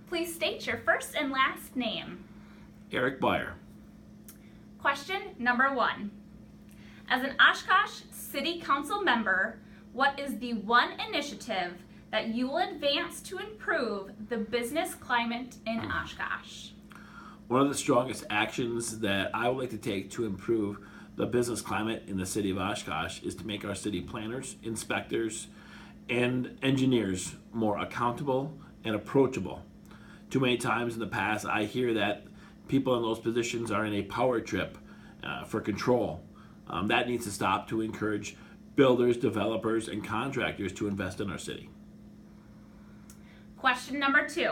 Please state your first and last name. Eric Baier. Question number 1. As an Oshkosh City Council member, what is the one initiative that you will advance to improve the business climate in Oshkosh? One of the strongest actions that I would like to take to improve the business climate in the city of Oshkosh is to make our city planners, inspectors, and engineers more accountable and approachable. Too many times in the past, I hear that people in those positions are in a power trip for control. That needs to stop to encourage builders, developers, and contractors to invest in our city. Question number 2.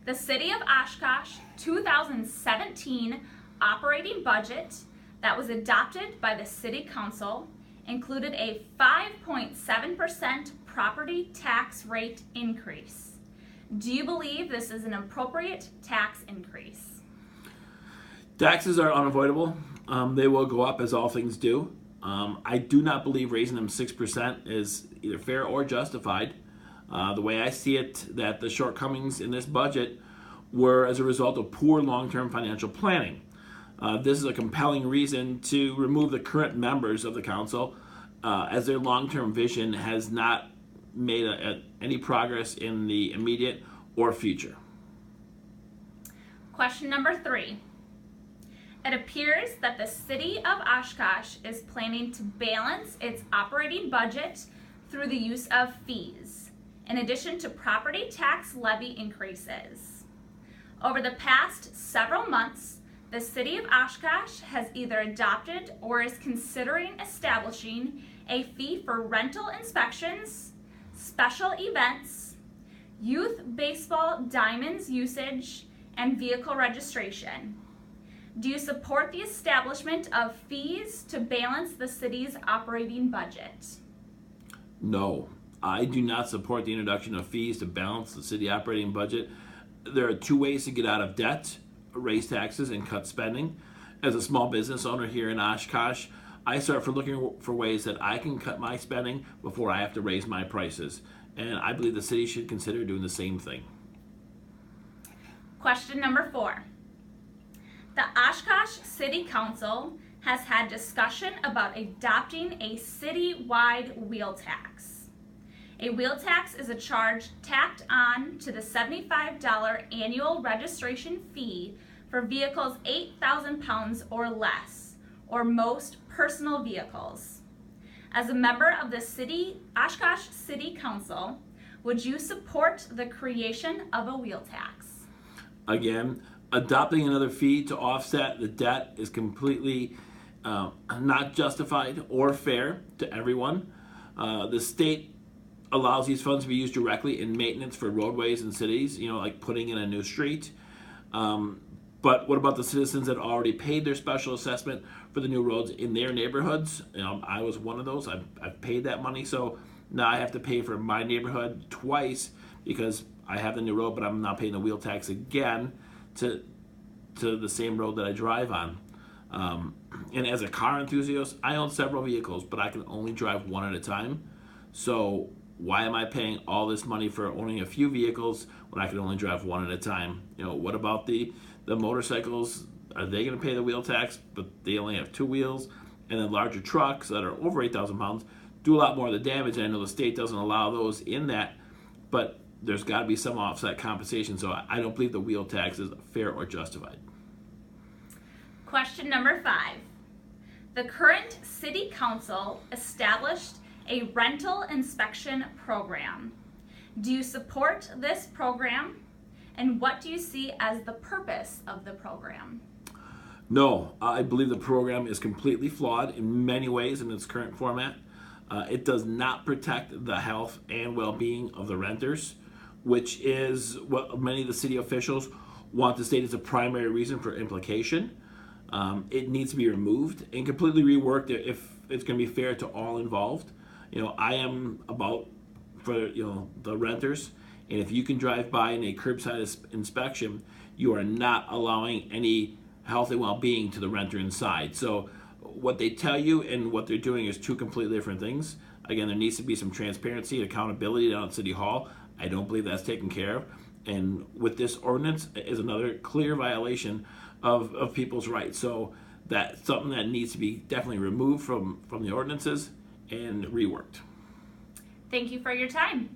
The City of Oshkosh 2017 operating budget that was adopted by the City Council included a 5.7% property tax rate increase. Do you believe this is an appropriate tax increase? Taxes are unavoidable. They will go up as all things do. I do not believe raising them 6% is either fair or justified. The way I see it, that the shortcomings in this budget were as a result of poor long-term financial planning. This is a compelling reason to remove the current members of the council as their long-term vision has not made any progress in the immediate or future. Question number 3. It appears that the City of Oshkosh is planning to balance its operating budget through the use of fees, in addition to property tax levy increases. Over the past several months, the City of Oshkosh has either adopted or is considering establishing a fee for rental inspections, special events, youth baseball diamonds usage, and vehicle registration. Do you support the establishment of fees to balance the city's operating budget? No, I do not support the introduction of fees to balance the city operating budget. There are 2 ways to get out of debt: raise taxes and cut spending. As a small business owner here in Oshkosh, I start for looking for ways that I can cut my spending before I have to raise my prices. And I believe the city should consider doing the same thing. Question number 4. The Oshkosh City Council has had discussion about adopting a city-wide wheel tax. A wheel tax is a charge tacked on to the $75 annual registration fee for vehicles 8,000 pounds or less, or most personal vehicles. As a member of the Oshkosh City Council, would you support the creation of a wheel tax? Again, adopting another fee to offset the debt is completely not justified or fair to everyone. The state allows these funds to be used directly in maintenance for roadways and cities, like putting in a new street. But what about the citizens that already paid their special assessment for the new roads in their neighborhoods? I was one of those. I've paid that money, so now I have to pay for my neighborhood twice because I have the new road, but I'm not paying the wheel tax again to the same road that I drive on. And as a car enthusiast, I own several vehicles, but I can only drive one at a time. So why am I paying all this money for owning a few vehicles when I can only drive one at a time? What about the motorcycles? Are they going to pay the wheel tax, but they only have 2 wheels? And then larger trucks that are over 8,000 pounds do a lot more of the damage. And I know the state doesn't allow those in that, but there's got to be some offset compensation. So I don't believe the wheel tax is fair or justified. Question number 5. The current City Council established a rental inspection program. Do you support this program? And what do you see as the purpose of the program? No, I believe the program is completely flawed in many ways in its current format. It does not protect the health and well-being of the renters, which is what many of the city officials want to state as a primary reason for implication. It needs to be removed and completely reworked if it's going to be fair to all involved. I am about for the renters, and if you can drive by in a curbside inspection, you are not allowing any health and well-being to the renter inside. So what they tell you and what they're doing is 2 completely different things. Again, there needs to be some transparency and accountability down at City Hall. I don't believe that's taken care of. And with this ordinance is another clear violation of people's rights. So that's something that needs to be definitely removed from the ordinances and reworked. Thank you for your time.